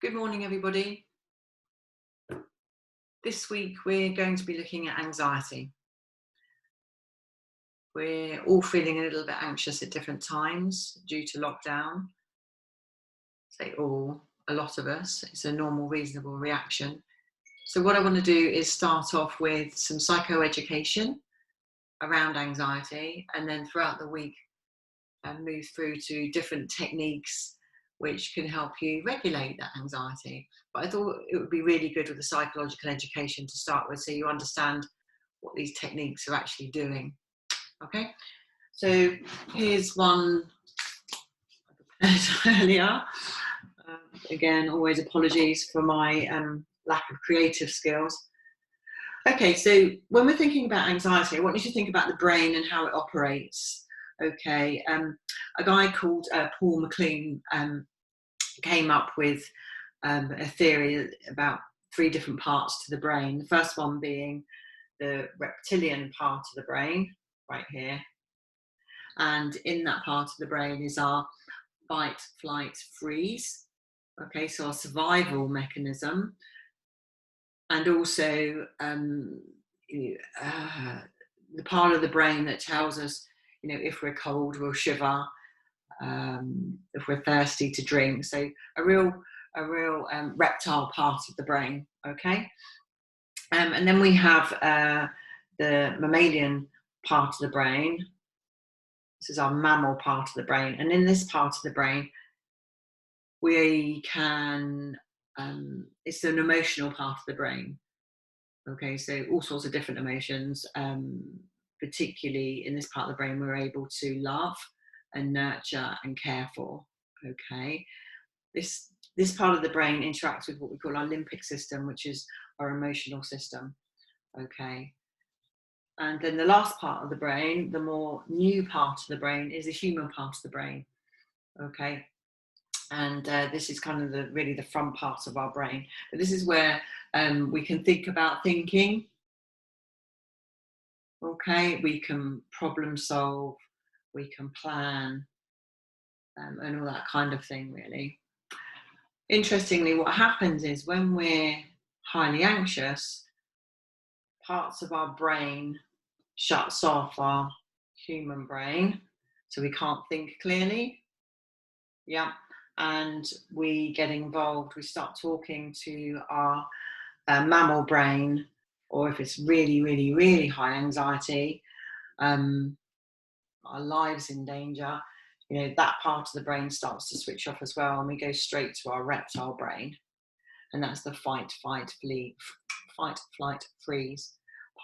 Good morning, everybody. This week we're going to be looking at anxiety. We're all feeling a little bit anxious at different times due to lockdown. Say all, a lot of us. It's a normal, reasonable reaction. So what I want to do is start off with some psychoeducation around anxiety, and then throughout the week move through to different techniques which can help you regulate that anxiety. But I thought it would be really good with the psychological education to start with, so you understand what these techniques are actually doing. Okay, so here's one I prepared earlier. Again, always apologies for my lack of creative skills. Okay, so when we're thinking about anxiety, I want you to think about the brain and how it operates. Okay, a guy called Paul McLean came up with a theory about 3 different parts to the brain. The first one being the reptilian part of the brain, right here. And in that part of the brain is our fight, flight, freeze. Okay, so our survival mechanism. And also the part of the brain that tells us, if we're cold, we'll shiver. If we're thirsty, to drink. So a real reptile part of the brain. Okay, and then we have the mammalian part of the brain. This is our mammal part of the brain, and in this part of the brain we can it's an emotional part of the brain. Okay, so all sorts of different emotions, particularly in this part of the brain we're able to love and nurture and care for. Okay, this part of the brain interacts with what we call our limbic system, which is our emotional system. Okay, and then the last part of the brain, the more new part of the brain, is the human part of the brain. Okay, and this is kind of really the front part of our brain. But this is where we can think about thinking. Okay, we can problem solve, we can plan, and all that kind of thing, really. Interestingly, what happens is when we're highly anxious, parts of our brain shuts off, our human brain, so we can't think clearly. Yeah, and we get involved, we start talking to our mammal brain, or if it's really, really, really high anxiety, our lives in danger, that part of the brain starts to switch off as well, and we go straight to our reptile brain, and that's the fight, flight, freeze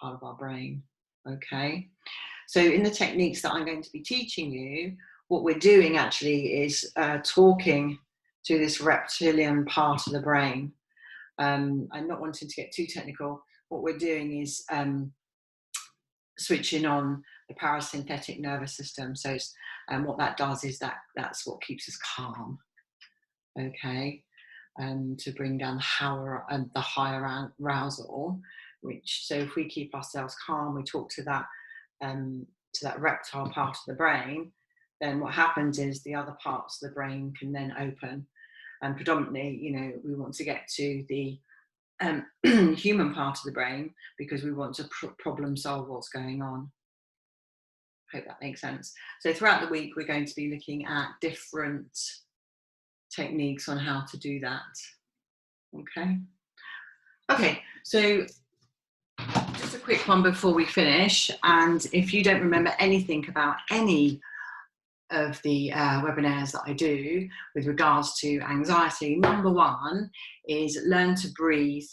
part of our brain. Okay, so in the techniques that I'm going to be teaching you, what we're doing actually is talking to this reptilian part of the brain. I'm not wanting to get too technical. What we're doing is switching on the parasympathetic nervous system. So what that does is that's what keeps us calm. Okay, to bring down the higher arousal. So if we keep ourselves calm, we talk to that reptile part of the brain, then what happens is the other parts of the brain can then open. And predominantly, we want to get to the human part of the brain because we want to problem solve what's going on. Hope that makes sense. So throughout the week, we're going to be looking at different techniques on how to do that. Okay, so just a quick one before we finish. And if you don't remember anything about any of the webinars that I do with regards to anxiety, number 1 is learn to breathe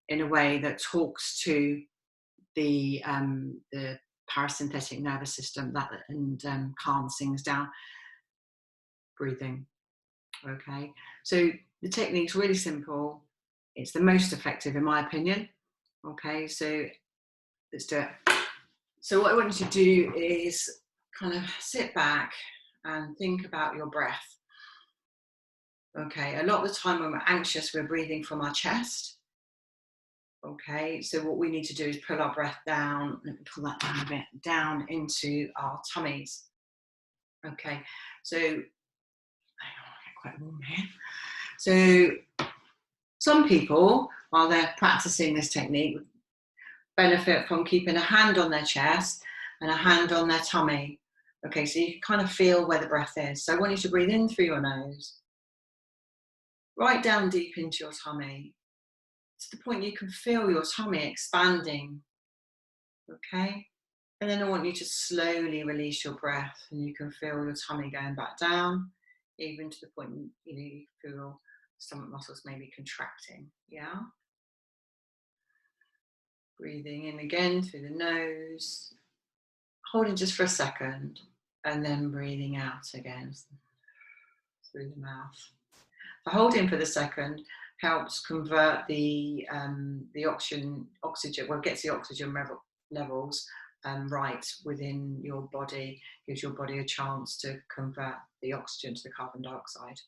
in a way that talks to the parasympathetic nervous system and calms things down. Breathing. Okay, so the technique's really simple. It's the most effective in my opinion. Okay, so let's do it. So what I want you to do is kind of sit back and think about your breath. Okay, a lot of the time when we're anxious, we're breathing from our chest. Okay, so what we need to do is pull our breath down, let me pull that down a bit, down into our tummies. Okay, so, hang on, I get quite warm here. So Some people, while they're practicing this technique, benefit from keeping a hand on their chest and a hand on their tummy. Okay, so you can kind of feel where the breath is. So I want you to breathe in through your nose, right down deep into your tummy, to the point you can feel your tummy expanding. Okay, and then I want you to slowly release your breath, and you can feel your tummy going back down, even to the point you feel stomach muscles maybe contracting. Yeah. Breathing in again through the nose, holding just for a second, and then breathing out again through the mouth. The holding for the second helps convert the oxygen, well, gets the oxygen levels right within your body, gives your body a chance to convert the oxygen to the carbon dioxide.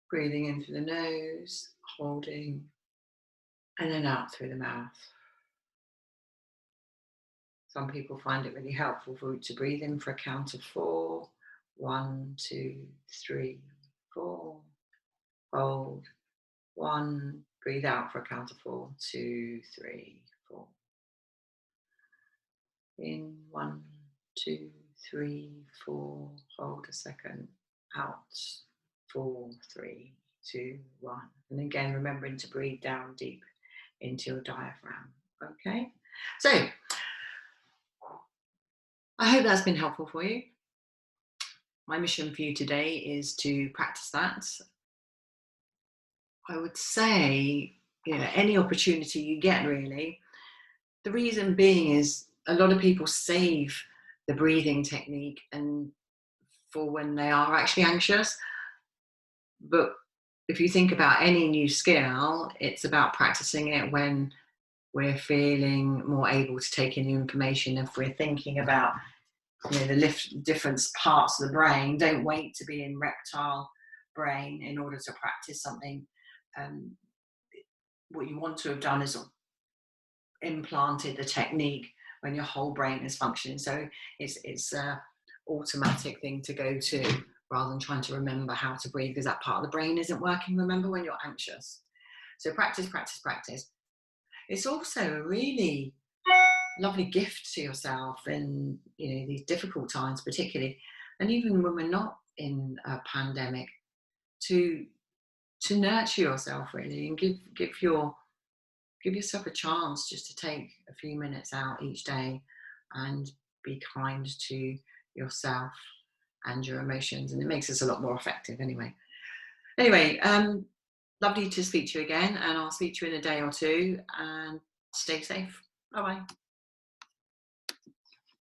Breathing in through the nose, holding, and then out through the mouth. Some people find it really helpful to breathe in for a count of 4. 1, 2, 3, 4. Hold. 1. Breathe out for a count of 4. 2, 3, 4. In 1, 2, 3, 4. Hold a second. Out. 4, 3, 2, 1. And again, remembering to breathe down deep into your diaphragm. Okay. So I hope that's been helpful for you. My mission for you today is to practice that. I would say, any opportunity you get, really. The reason being is a lot of people save the breathing technique and for when they are actually anxious. But if you think about any new skill, it's about practicing it when we're feeling more able to take in the information. If we're thinking about the different parts of the brain, don't wait to be in reptile brain in order to practice something. What you want to have done is implanted the technique when your whole brain is functioning. So it's a automatic thing to go to rather than trying to remember how to breathe because that part of the brain isn't working, remember, when you're anxious. So practice, practice, practice. It's also a really lovely gift to yourself in these difficult times particularly, and even when we're not in a pandemic, to nurture yourself really and give yourself a chance just to take a few minutes out each day and be kind to yourself and your emotions, and it makes us a lot more effective anyway. Lovely to speak to you again, and I'll speak to you in a day or two, and stay safe. Bye bye.